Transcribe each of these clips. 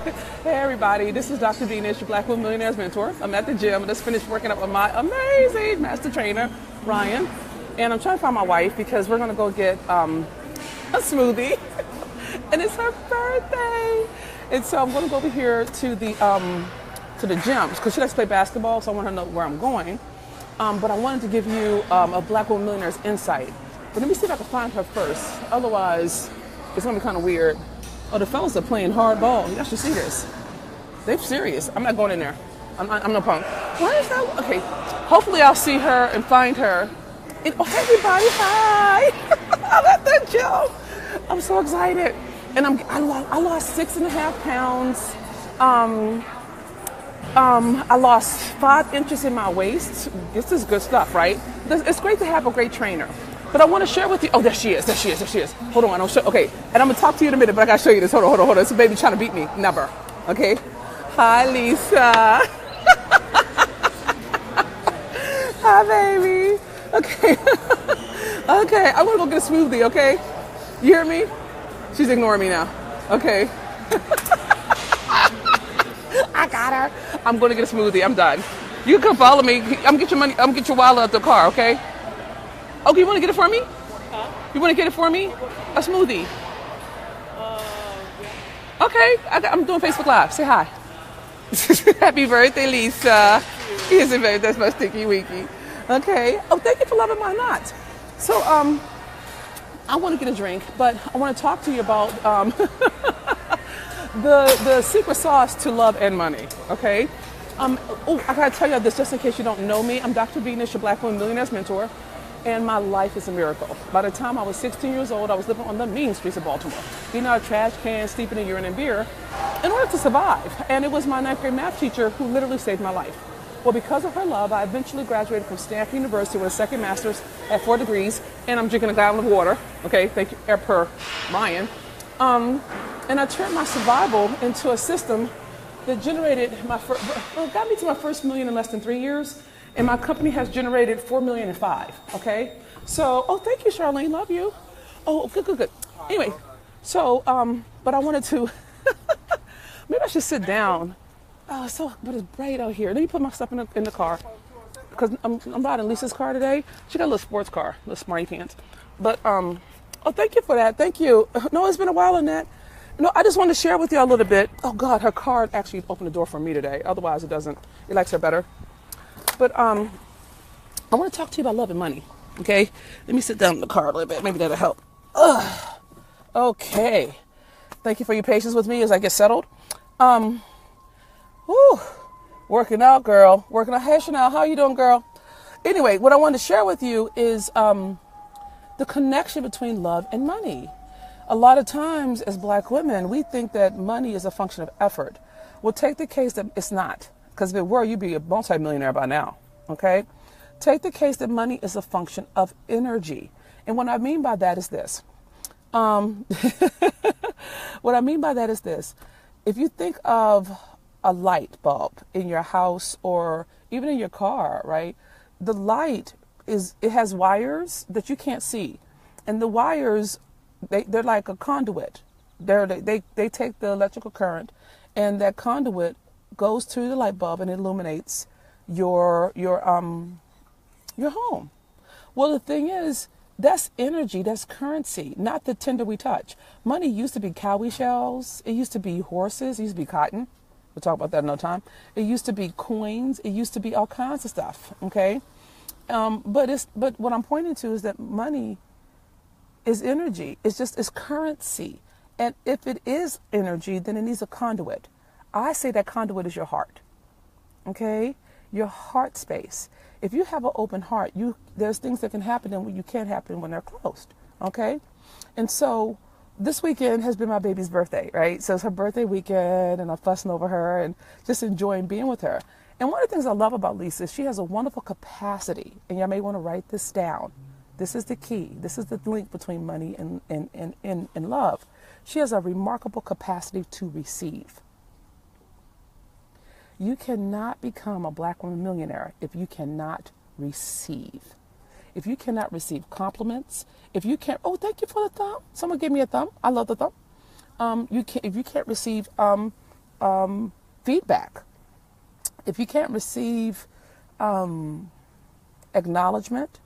Hey everybody, this is Dr. Venus, your Black Women Millionaires mentor. I'm at the gym. I just finished working up with my amazing master trainer, Ryan. And I'm trying to find my wife because we're gonna go get a smoothie. And it's her birthday. And so I'm gonna go over here to the gym because she likes to play basketball, so I want her to know where I'm going. But I wanted to give you a Black Women Millionaires insight. But let me see if I can find her first. Otherwise, it's gonna be kind of weird. Oh, the fellas are playing hardball. You guys should see this. They're serious. I'm not going in there. I'm no punk. Why is that? Okay. Hopefully I'll see her and find her. And, oh, everybody, hi. I'm at the gym. I'm so excited. And I lost 6.5 pounds. I lost 5 inches in my waist. This is good stuff, right? It's great to have a great trainer. But I want to share with you. Oh, there she is. Hold on. Okay. And I'm going to talk to you in a minute, but I got to show you this. Hold on. This baby trying to beat me. Never. Okay. Hi, Lisa. Hi, baby. Okay. Okay. I'm going to go get a smoothie, okay? You hear me? She's ignoring me now. Okay. I got her. I'm going to get a smoothie. I'm done. You can come follow me. I'm going to get your money. I'm going to get your wallet out the car, okay? Okay, you want to get it for me? Huh? You want to get it for me? A smoothie. Yeah. Okay, I'm doing Facebook Live. Say hi. Happy birthday, Lisa. Isn't it? That's my sticky winky. Okay. Oh, thank you for loving my knot. So, I want to get a drink, but I want to talk to you about the secret sauce to love and money. Okay. I gotta tell you this just in case you don't know me. I'm Dr. Venus, your Black Women Millionaires mentor. And my life is a miracle. By the time I was 16 years old, I was living on the mean streets of Baltimore, eating out of trash cans, sleeping in urine and beer, in order to survive. And it was my 9th grade math teacher who literally saved my life. Well, because of her love, I eventually graduated from Stanford University with a second master's at 4 degrees, and I'm drinking a gallon of water. Okay, thank you, per Ryan. And I turned my survival into a system that generated got me to my first million in less than 3 years. And my company has generated $4 million in 5, okay? So, oh, thank you, Charlene, love you. Oh, good. Anyway, so, but I wanted to, maybe I should sit down. Oh, but it's bright out here. Let me put my stuff in the car. Because I'm riding Lisa's car today. She got a little sports car, little smarty pants. But, oh, thank you for that, thank you. No, it's been a while on that. No, I just wanted to share with you a little bit. Oh, God, her car actually opened the door for me today. Otherwise, it doesn't. It likes her better. But I want to talk to you about love and money, okay? Let me sit down in the car a little bit. Maybe that'll help. Okay. Thank you for your patience with me as I get settled. Working out, girl. Working out. Hey, Chanel, how you doing, girl? Anyway, what I wanted to share with you is the connection between love and money. A lot of times as Black women, we think that money is a function of effort. We'll take the case that it's not. Because if it were, you'd be a multimillionaire by now, okay? Take the case that money is a function of energy. And what I mean by that is this. If you think of a light bulb in your house or even in your car, right? The light it has wires that you can't see. And the wires, they're like a conduit. They take the electrical current, and that conduit goes to the light bulb and illuminates your home. Well, the thing is, that's energy, that's currency, not the tinder we touch. Money used to be cowrie shells. It used to be horses. It used to be cotton. We'll talk about that another time. It used to be coins. It used to be all kinds of stuff. Okay. But what I'm pointing to is that money is energy. It's currency. And if it is energy, then it needs a conduit. I say that conduit is your heart, okay? Your heart space. If you have an open heart, there's things that can happen and you can't happen when they're closed, okay? And so this weekend has been my baby's birthday, right? So it's her birthday weekend, and I'm fussing over her and just enjoying being with her. And one of the things I love about Lisa is she has a wonderful capacity, and y'all may want to write this down. This is the key. This is the link between money and love. She has a remarkable capacity to receive. You cannot become a Black woman millionaire if you cannot receive. If you cannot receive compliments, if you can't, oh, thank you for the thumb. Someone gave me a thumb. I love the thumb. If you can't receive feedback, if you can't receive acknowledgement,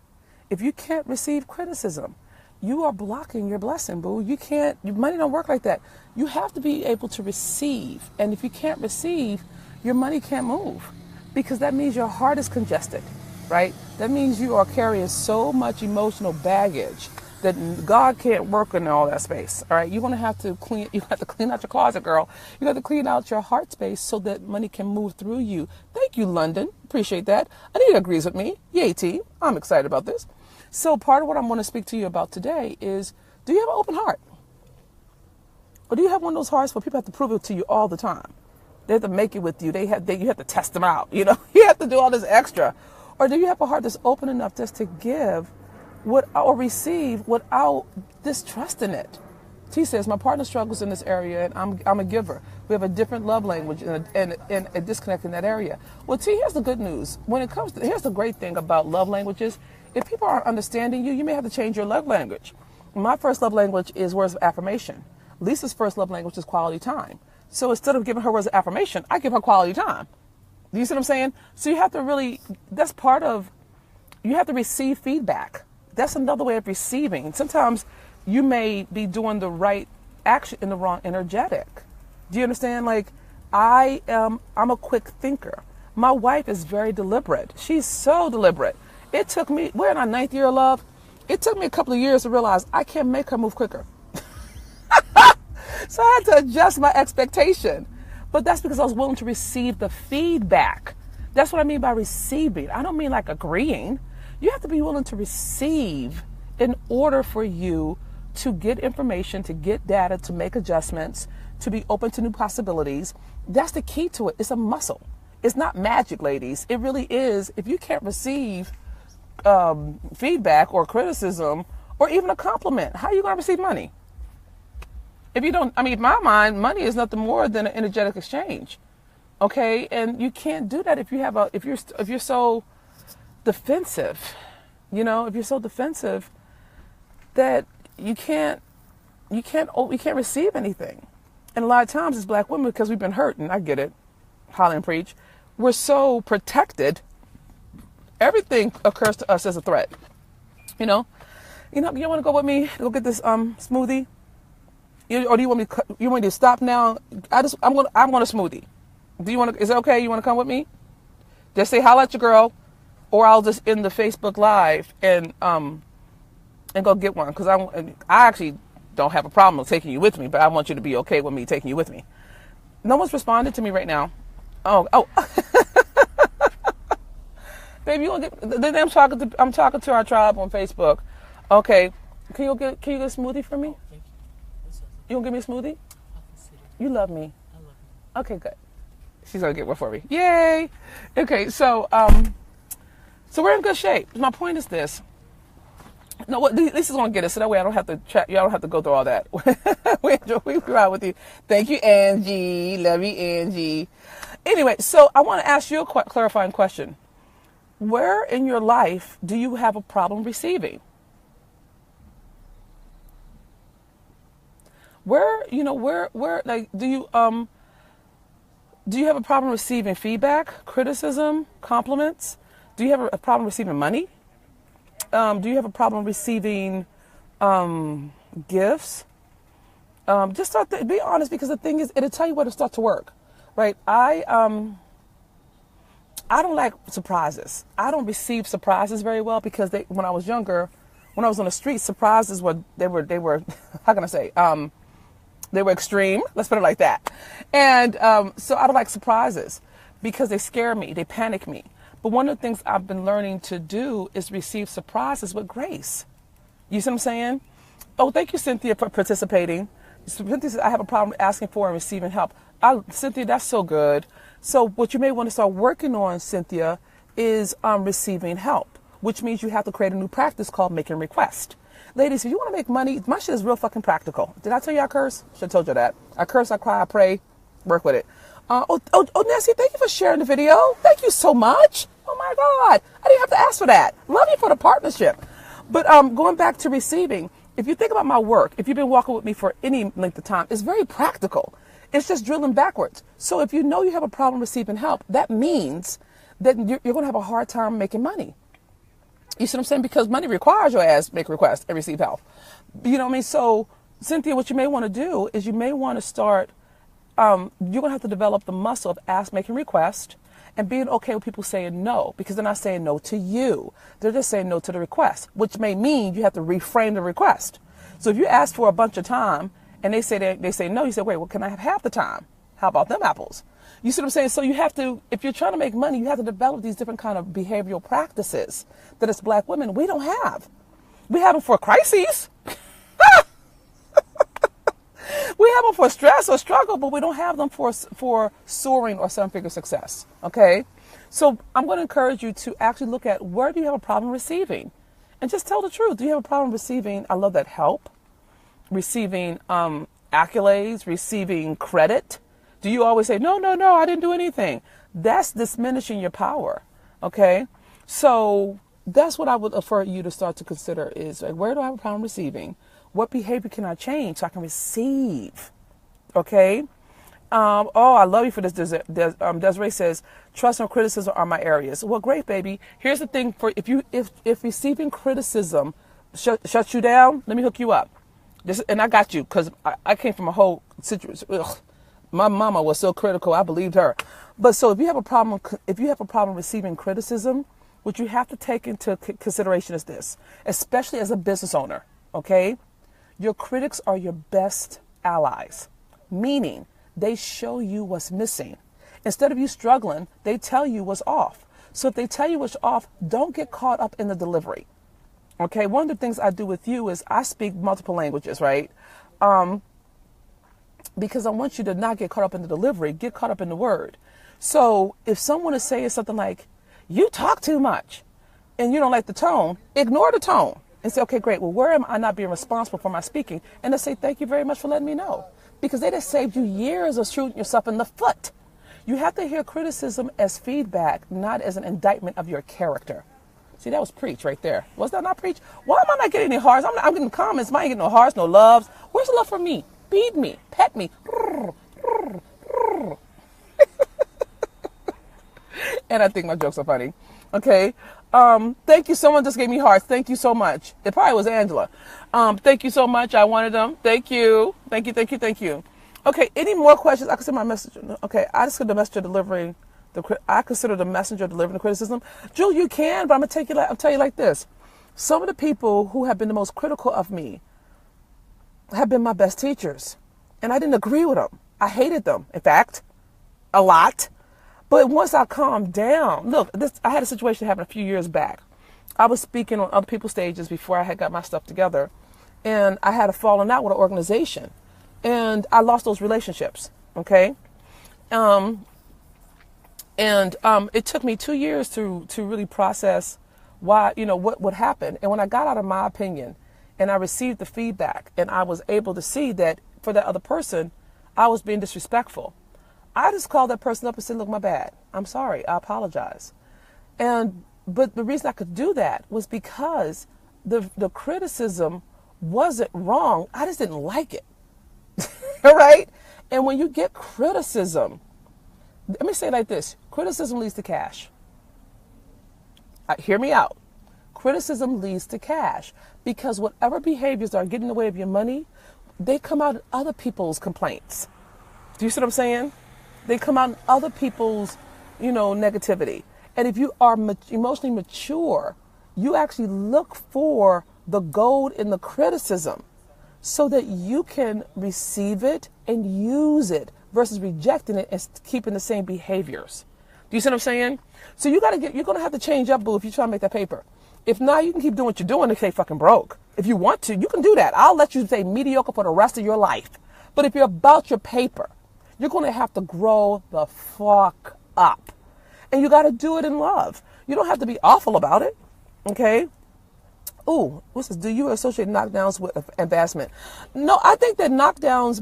if you can't receive criticism, you are blocking your blessing, boo. You can't, your money don't work like that. You have to be able to receive. And if you can't receive, your money can't move, because that means your heart is congested, right? That means you are carrying so much emotional baggage that God can't work in all that space. All right. You're going to have to clean out your closet, girl. You have to clean out your heart space so that money can move through you. Thank you, London. Appreciate that. Anita agrees with me. Yay, team. I'm excited about this. So part of what I'm going to speak to you about today is, do you have an open heart? Or do you have one of those hearts where people have to prove it to you all the time? They have to make it with you. You have to test them out. You have to do all this extra. Or do you have a heart that's open enough just to give or receive without distrusting it? T says, my partner struggles in this area and I'm a giver. We have a different love language and a disconnect in that area. Well, T, here's the good news. Here's the great thing about love languages. If people aren't understanding you, you may have to change your love language. My first love language is words of affirmation. Lisa's first love language is quality time. So instead of giving her words of affirmation, I give her quality time. Do you see what I'm saying? So you have to you have to receive feedback. That's another way of receiving. Sometimes you may be doing the right action in the wrong energetic. Do you understand? Like, I'm a quick thinker. My wife is very deliberate. She's so deliberate. It took me, we're in our 9th year of love. It took me a couple of years to realize I can't make her move quicker. So I had to adjust my expectation. But that's because I was willing to receive the feedback. That's what I mean by receiving. I don't mean like agreeing. You have to be willing to receive in order for you to get information, to get data, to make adjustments, to be open to new possibilities. That's the key to it. It's a muscle. It's not magic, ladies. It really is. If you can't receive feedback or criticism or even a compliment, how are you going to receive money? If you don't, in my mind, money is nothing more than an energetic exchange. Okay. And you can't do that if you're so defensive, if you're so defensive that you can't receive anything. And a lot of times as Black women, because we've been hurt, and I get it, holler and preach, we're so protected. Everything occurs to us as a threat. You want to go with me to go get this smoothie? Or do you want me to stop now? I'm going a smoothie. Is it okay? You want to come with me? Just say holla at your girl, or I'll just end the Facebook Live and go get one, because I actually don't have a problem with taking you with me, but I want you to be okay with me taking you with me. No one's responded to me right now. Oh. Baby, you gonna get? I'm talking to our tribe on Facebook. Okay, can you get a smoothie for me? You gonna give me a smoothie? You love me. I love you. Okay, good. She's gonna get one for me. Yay! Okay, so we're in good shape. My point is this. No, what Lisa's gonna get it, so that way I don't have to y'all don't have to go through all that. we ride with you. Thank you, Angie. Love you, Angie. Anyway, so I want to ask you a clarifying question. Where in your life do you have a problem receiving? Where like, do you have a problem receiving feedback, criticism, compliments? Do you have a problem receiving money? Do you have a problem receiving gifts? Just be honest, because the thing is, it'll tell you where to start to work, right? I don't like surprises. I don't receive surprises very well, because when I was younger, when I was on the street, surprises were how can I say? They were extreme. Let's put it like that. And so I don't like surprises because they scare me. They panic me. But one of the things I've been learning to do is receive surprises with grace. You see what I'm saying? Oh, thank you, Cynthia, for participating. Cynthia said, I have a problem asking for and receiving help. Cynthia, that's so good. So what you may want to start working on, Cynthia, is receiving help, which means you have to create a new practice called making requests. Ladies, if you want to make money, my shit is real fucking practical. Did I tell you I curse? Should have told you that. I curse, I cry, I pray. Work with it. Nancy, thank you for sharing the video. Thank you so much. Oh my God. I didn't have to ask for that. Love you for the partnership. But going back to receiving, if you think about my work, if you've been walking with me for any length of time, it's very practical. It's just drilling backwards. So if you know you have a problem receiving help, that means that you're going to have a hard time making money. You see what I'm saying? Because money requires your ass to make requests and receive help. You know what I mean? So, Cynthia, what you may want to do is you may want to start, you're going to have to develop the muscle of making requests and being okay with people saying no, because they're not saying no to you. They're just saying no to the request, which may mean you have to reframe the request. So if you ask for a bunch of time and they say no, you say, wait, well, can I have half the time? How about them apples? You see what I'm saying? So you have to, if you're trying to make money, you have to develop these different kind of behavioral practices that as black women, we don't have. We have them for crises. We have them for stress or struggle, but we don't have them for soaring or seven-figure success, okay? So I'm going to encourage you to actually look at where do you have a problem receiving? And just tell the truth. Do you have a problem receiving, I love that, help? Receiving accolades, receiving credit? Do you always say, no, I didn't do anything? That's diminishing your power, okay? So that's what I would offer you to start to consider is, like, where do I have a problem receiving? What behavior can I change so I can receive? Okay. I love you for this. Desiree says, trust and criticism are my areas. Well, great, baby. Here's the thing: if receiving criticism shuts you down, let me hook you up. And I got you, because I came from a whole situation. Ugh. My mama was so critical. I believed her. But so if you have a problem receiving criticism, what you have to take into consideration is this, especially as a business owner. Okay. Your critics are your best allies, meaning they show you what's missing. Instead of you struggling, they tell you what's off. So if they tell you what's off, don't get caught up in the delivery. Okay, one of the things I do with you is I speak multiple languages, right? Because I want you to not get caught up in the delivery, get caught up in the word. So if someone is saying something like, you talk too much, and you don't like the tone, ignore the tone. And say, okay, great. Well, where am I not being responsible for my speaking? And they say, thank you very much for letting me know. Because they just saved you years of shooting yourself in the foot. You have to hear criticism as feedback, not as an indictment of your character. See, that was preach right there. Was that not preach? Why am I not getting any hearts? I'm getting comments. I ain't getting no hearts, no loves. Where's the love for me? Feed me. Pet me. And I think my jokes are funny. Okay. Thank you. Someone just gave me hearts. Thank you so much. It probably was Angela. Thank you so much. I wanted them. Thank you. Thank you. Okay. Any more questions? I consider my message. Okay. I just consider the messenger delivering the criticism. Jewel, you can, but I'm going to tell you like this. Some of the people who have been the most critical of me have been my best teachers. And I didn't agree with them. I hated them. In fact, a lot. But once I calmed down, look, I had a situation happen a few years back. I was speaking on other people's stages before I had got my stuff together, and I had a falling out with an organization, and I lost those relationships. Okay, it took me 2 years to really process why, what happened. And when I got out of my opinion, and I received the feedback, and I was able to see that for that other person, I was being disrespectful. I just called that person up and said, look, my bad. I'm sorry. I apologize. But the reason I could do that was because the criticism wasn't wrong. I just didn't like it. All right. And when you get criticism, let me say it like this. Criticism leads to cash. Hear me out. Criticism leads to cash because whatever behaviors are getting in the way of your money, they come out in other people's complaints. Do you see what I'm saying? They come out in other people's, negativity. And if you are emotionally mature, you actually look for the gold in the criticism so that you can receive it and use it versus rejecting it and keeping the same behaviors. Do you see what I'm saying? So you're going to have to change up, boo, if you try to make that paper. If not, you can keep doing what you're doing and stay fucking broke. If you want to, you can do that. I'll let you stay mediocre for the rest of your life. But if you're about your paper, you're going to have to grow the fuck up. And you got to do it in love. You don't have to be awful about it. Okay? Ooh, what's this? Do you associate knockdowns with advancement? No, I think that knockdowns,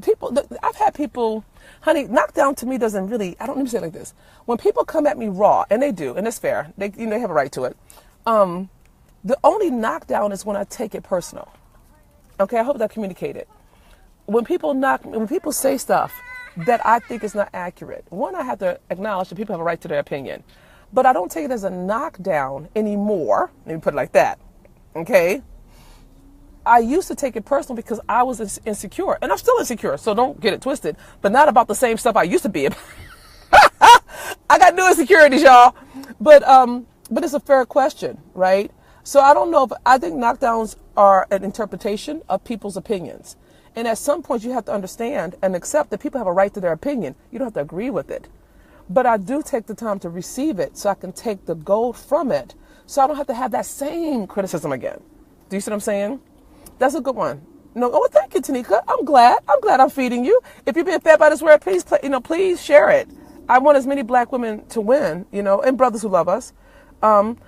I've had people, honey, knockdown to me doesn't really, I don't even say it like this. When people come at me raw, and they do, and it's fair, they have a right to it. The only knockdown is when I take it personal. Okay, I hope that communicated. When people say stuff that I think is not accurate. One, I have to acknowledge that people have a right to their opinion, but I don't take it as a knockdown anymore. Let me put it like that. Okay. I used to take it personal because I was insecure, and I'm still insecure, so don't get it twisted, but not about the same stuff I used to be. I got new insecurities, y'all. But it's a fair question, right? So I don't know I think knockdowns are an interpretation of people's opinions. And at some point you have to understand and accept that people have a right to their opinion. You don't have to agree with it. But I do take the time to receive it so I can take the gold from it so I don't have to have that same criticism again. Do you see what I'm saying? That's a good one. No, oh, thank you, Tanika. I'm glad I'm feeding you. If you're being fed by this word, please share it. I want as many black women to win, and brothers who love us. And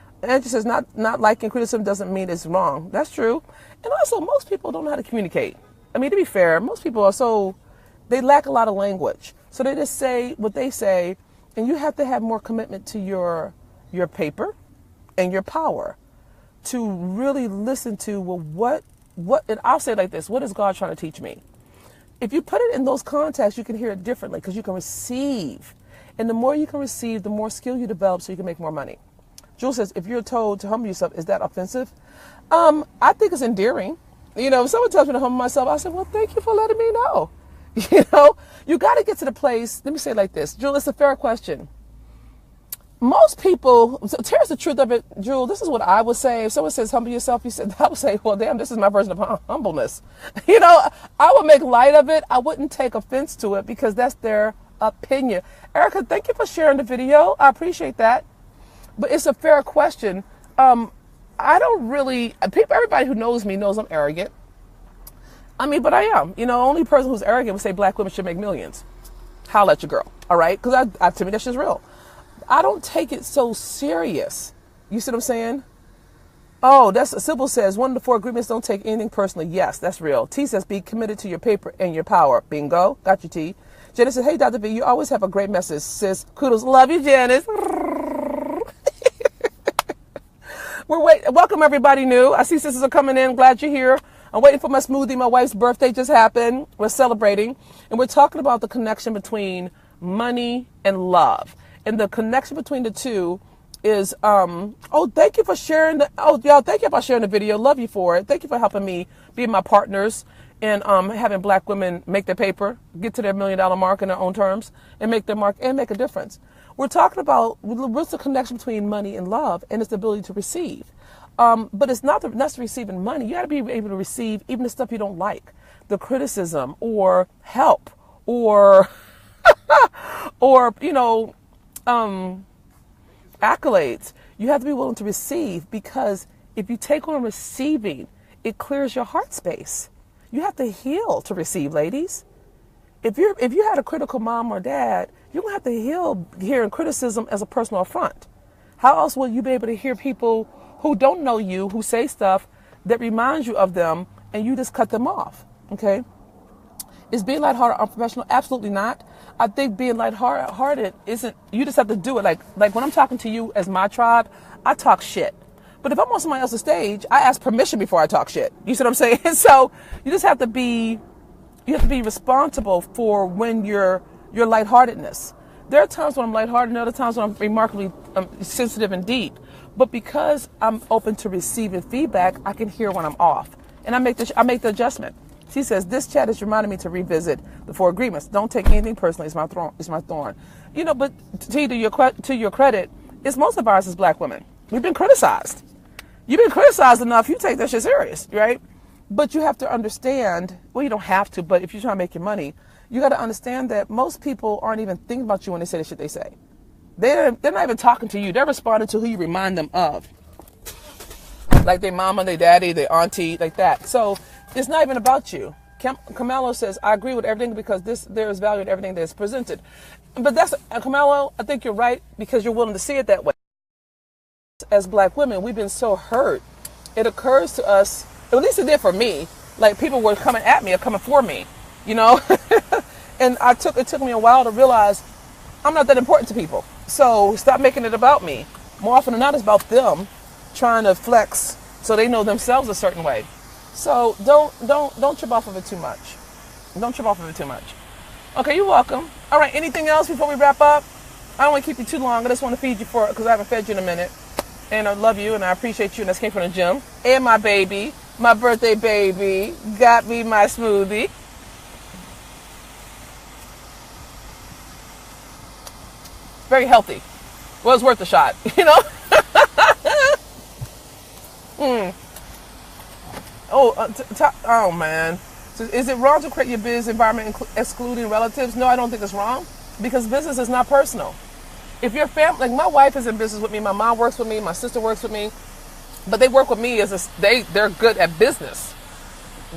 she says not liking criticism doesn't mean it's wrong. That's true. And also, most people don't know how to communicate. I mean, to be fair, most people they lack a lot of language. So they just say what they say, and you have to have more commitment to your paper and your power to really listen to, well, and I'll say it like this, what is God trying to teach me? If you put it in those contexts, you can hear it differently because you can receive. And the more you can receive, the more skill you develop so you can make more money. Jules says, if you're told to humble yourself, is that offensive? I think it's endearing. If someone tells me to humble myself, I say, well, thank you for letting me know. You got to get to the place. Let me say it like this. Jules, it's a fair question. Most people, so here's the truth of it, Jewel, this is what I would say. If someone says humble yourself, I would say, well, damn, this is my version of humbleness. I would make light of it. I wouldn't take offense to it because that's their opinion. Erica, thank you for sharing the video. I appreciate that. But it's a fair question. I don't really, everybody who knows me knows I'm arrogant. But I am. Only person who's arrogant would say black women should make millions. Holla at your girl, all right? Because to me, that's just real. I don't take it so serious. You see what I'm saying? Oh, Sybil says, one of the 4 agreements, don't take anything personally. Yes, that's real. T says, be committed to your paper and your power. Bingo. Got you, T. Janice says, hey, Dr. V, you always have a great message, sis. Kudos. Love you, Janice. Welcome, everybody new. I see sisters are coming in. Glad you're here. I'm waiting for my smoothie. My wife's birthday just happened. We're celebrating. And we're talking about the connection between money and love. And the connection between the two is, thank you for sharing thank you for sharing the video. Love you for it. Thank you for helping me be my partners and having black women make their paper, get to their $1 million mark in their own terms, and make their mark and make a difference. We're talking about what's the connection between money and love, and it's the ability to receive. But it's not receiving money. You got to be able to receive even the stuff you don't like, the criticism or help or accolades. You have to be willing to receive, because if you take on receiving, it clears your heart space. You have to heal to receive, ladies. If you had a critical mom or dad, you're going to have to heal hearing criticism as a personal affront. How else will you be able to hear people who don't know you, who say stuff that reminds you of them, and you just cut them off, okay? Is being lighthearted unprofessional? Absolutely not. I think being lighthearted isn't, you just have to do it. Like when I'm talking to you as my tribe, I talk shit. But if I'm on somebody else's stage, I ask permission before I talk shit. You see what I'm saying? So you just have to be responsible for when your lightheartedness. There are times when I'm lighthearted and other times when I'm remarkably sensitive and deep. But because I'm open to receiving feedback, I can hear when I'm off. And I make the adjustment. She says, this chat is reminding me to revisit the 4 agreements. Don't take anything personally. It's my thorn. But to your credit, it's most of ours as black women. We've been criticized. You've been criticized enough, you take that shit serious, right? But you have to understand, well, you don't have to, but if you're trying to make your money, you got to understand that most people aren't even thinking about you when they say the shit they say. They're not even talking to you. They're responding to who you remind them of. Like their mama, their daddy, their auntie, like that. So it's not even about you. Camelo says, I agree with everything because there is value in everything that is presented. But Camelo, I think you're right because you're willing to see it that way. As black women, we've been so hurt. It occurs to us, at least it did for me, like people were coming at me or coming for me, and it took me a while to realize I'm not that important to people. So stop making it about me. More often than not, it's about them trying to flex so they know themselves a certain way. So don't trip off of it too much. Don't trip off of it too much. Okay, you're welcome. All right, anything else before we wrap up? I don't want to keep you too long. I just want to feed you because I haven't fed you in a minute. And I love you and I appreciate you. And this came from the gym. And my baby, my birthday baby, got me my smoothie. Very healthy. Well, it's worth a shot, you know? Oh, man. So is it wrong to create your business environment excluding relatives? No, I don't think it's wrong because business is not personal. If your family, like my wife is in business with me, my mom works with me, my sister works with me, but they work with me they're good at business.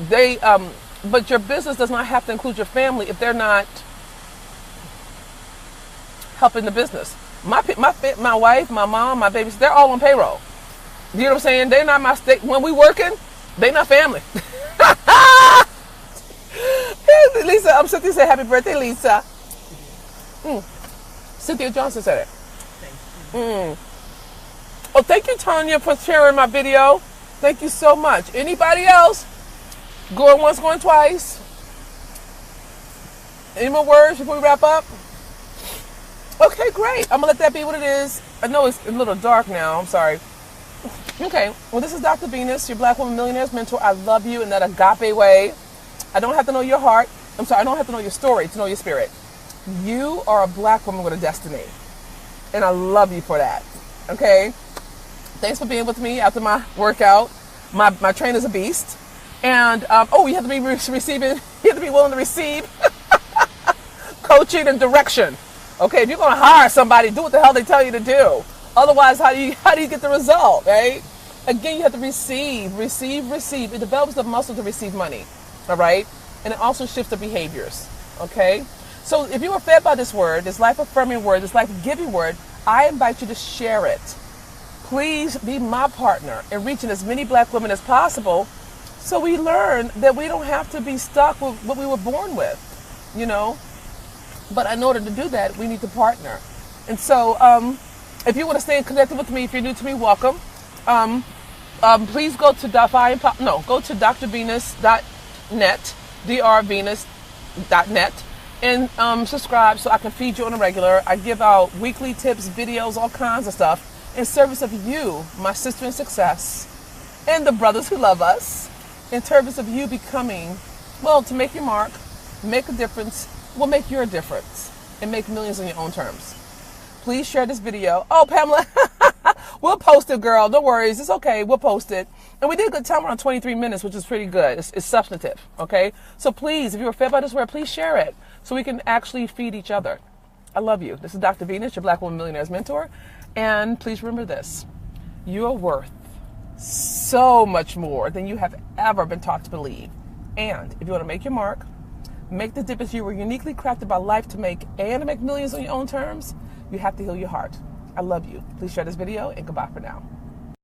But your business does not have to include your family if they're not helping the business. My wife, my mom, my babies, they're all on payroll. You know what I'm saying? They're not when we working, they not family. Lisa, Cynthia said happy birthday, Lisa. Cynthia Johnson said it. Oh, thank you, Tanya, for sharing my video. Thank you so much. Anybody else? Going once, going twice. Any more words before we wrap up? Okay, great. I'm going to let that be what it is. I know it's a little dark now. I'm sorry. Okay. Well, this is Dr. Venus, your Black Woman Millionaires mentor. I love you in that agape way. I don't have to know your heart. I don't have to know your story to know your spirit. You are a Black woman with a destiny. And I love you for that. Okay? Thanks for being with me after my workout. My trainer's a beast. And, you have to be receiving, you have to be willing to receive coaching and direction. Okay? If you're going to hire somebody, do what the hell they tell you to do. Otherwise, how do you get the result, right? Again, you have to receive. It develops the muscle to receive money. All right? And it also shifts the behaviors. Okay? So if you were fed by this word, this life-affirming word, this life-giving word, I invite you to share it. Please be my partner in reaching as many Black women as possible so we learn that we don't have to be stuck with what we were born with, you know. But in order to do that, we need to partner. And so if you want to stay connected with me, if you're new to me, welcome. Please go to Defy, go to drvenus.net, drvenus.net. And subscribe so I can feed you on a regular. I give out weekly tips, videos, all kinds of stuff in service of you, my sister in success, and the brothers who love us, in service of you becoming, to make your mark, make a difference, make your difference, and make millions on your own terms. Please share this video. Oh, Pamela, we'll post it, girl. No worries. It's okay. We'll post it. And we did a good time around 23 minutes, which is pretty good. It's substantive, okay? So please, if you were fed by this word, please share it so we can actually feed each other. I love you. This is Dr. Venus, your Black Woman Millionaires mentor. And please remember this. You are worth so much more than you have ever been taught to believe. And if you want to make your mark, make the difference you were uniquely crafted by life to make and to make millions on your own terms, you have to heal your heart. I love you. Please share this video and goodbye for now.